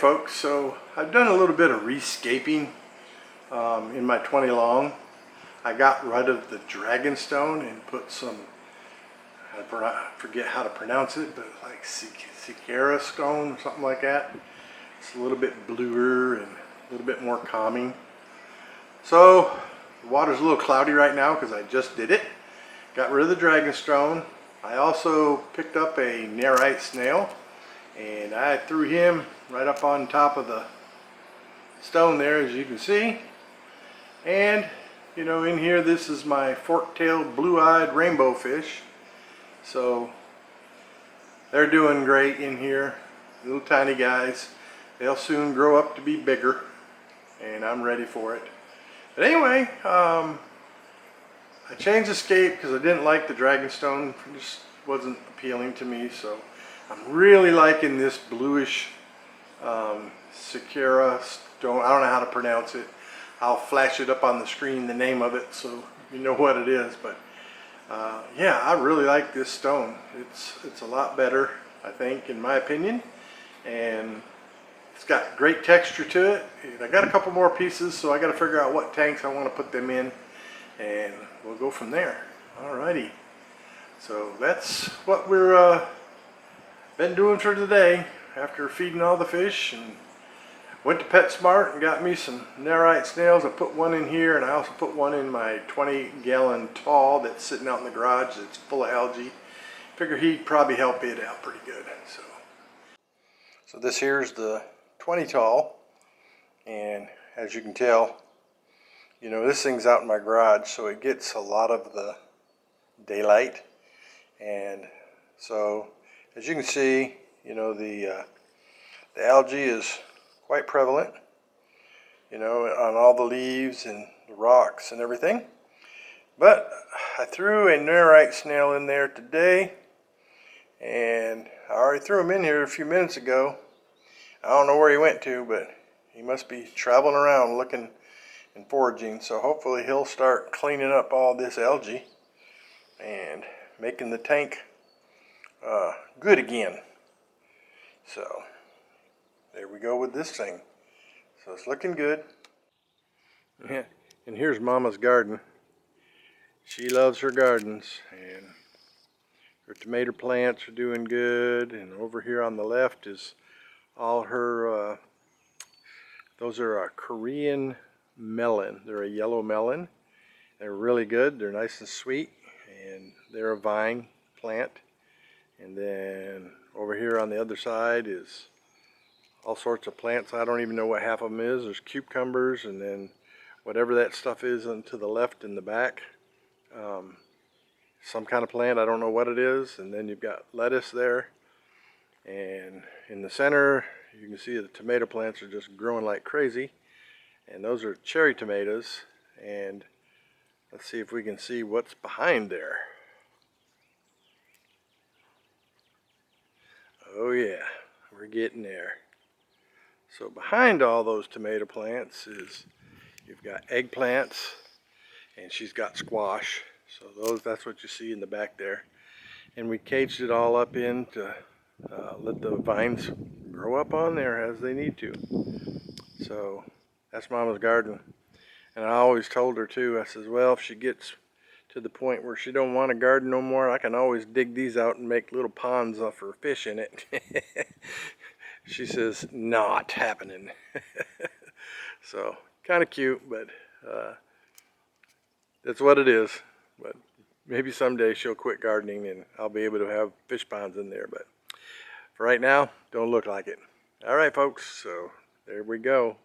folks, so I've done a little bit of rescaping in my 20 long. I got rid of the dragonstone and put some, I forget how to pronounce it, but like Seiryu stone or something like that. It's a little bit bluer and a little bit more calming. So the water's a little cloudy right now because I just did it. Got rid of the dragonstone. I also picked up a Nerite snail and I threw him right up on top of the stone there, as you can see. And you know, in here, this is my fork-tailed blue-eyed rainbow fish. So they're doing great in here, little tiny guys. They'll soon grow up to be bigger and I'm ready for it. But anyway, I changed the scape because I didn't like the dragonstone. It just wasn't appealing to me. So I'm really liking this bluish Seiryu stone. I don't know how to pronounce it. I'll flash it up on the screen, the name of it, so you know what it is. But yeah, I really like this stone. It's a lot better, I think, in my opinion. And it's got great texture to it. And I got a couple more pieces, so I got to figure out what tanks I want to put them in. And we'll go from there. Alrighty. So that's what we're been doing for today after feeding all the fish, and went to PetSmart and got me some Nerite snails. I put one in here, and I also put one in my 20-gallon tall that's sitting out in the garage that's full of algae. Figure he'd probably help it out pretty good. So this here's the 20 tall, and as you can tell, you know, this thing's out in my garage, so it gets a lot of the daylight. And so as you can see, you know, the algae is quite prevalent, you know, on all the leaves and the rocks and everything. But I threw a Nerite snail in there today, and I already threw him in here a few minutes ago. I don't know where he went to, but he must be traveling around looking and foraging. So hopefully he'll start cleaning up all this algae and making the tank good again. So there we go with this thing. So it's looking good. Yeah. And here's Mama's garden. She loves her gardens, and her tomato plants are doing good. And over here on the left is all her, those are a Korean melon. They're a yellow melon. They're really good. They're nice and sweet, and they're a vine plant. And then over here on the other side is all sorts of plants. I don't even know what half of them is. There's cucumbers, and then whatever that stuff is on to the left in the back. Some kind of plant, I don't know what it is. And then you've got lettuce there. And in the center, you can see the tomato plants are just growing like crazy. And those are cherry tomatoes. And let's see if we can see what's behind there. Oh yeah, we're getting there. So behind all those tomato plants is, you've got eggplants, and she's got squash. So that's what you see in the back there. And we caged it all up in to let the vines grow up on there as they need to. So that's Mama's garden. And I always told her too, I says, well, if she gets to the point where she don't want a garden no more, I can always dig these out and make little ponds for fish in it. She says, not happening. So kind of cute, but that's what it is. But maybe someday she'll quit gardening and I'll be able to have fish ponds in there. But for right now, don't look like it. All right, folks, so there we go.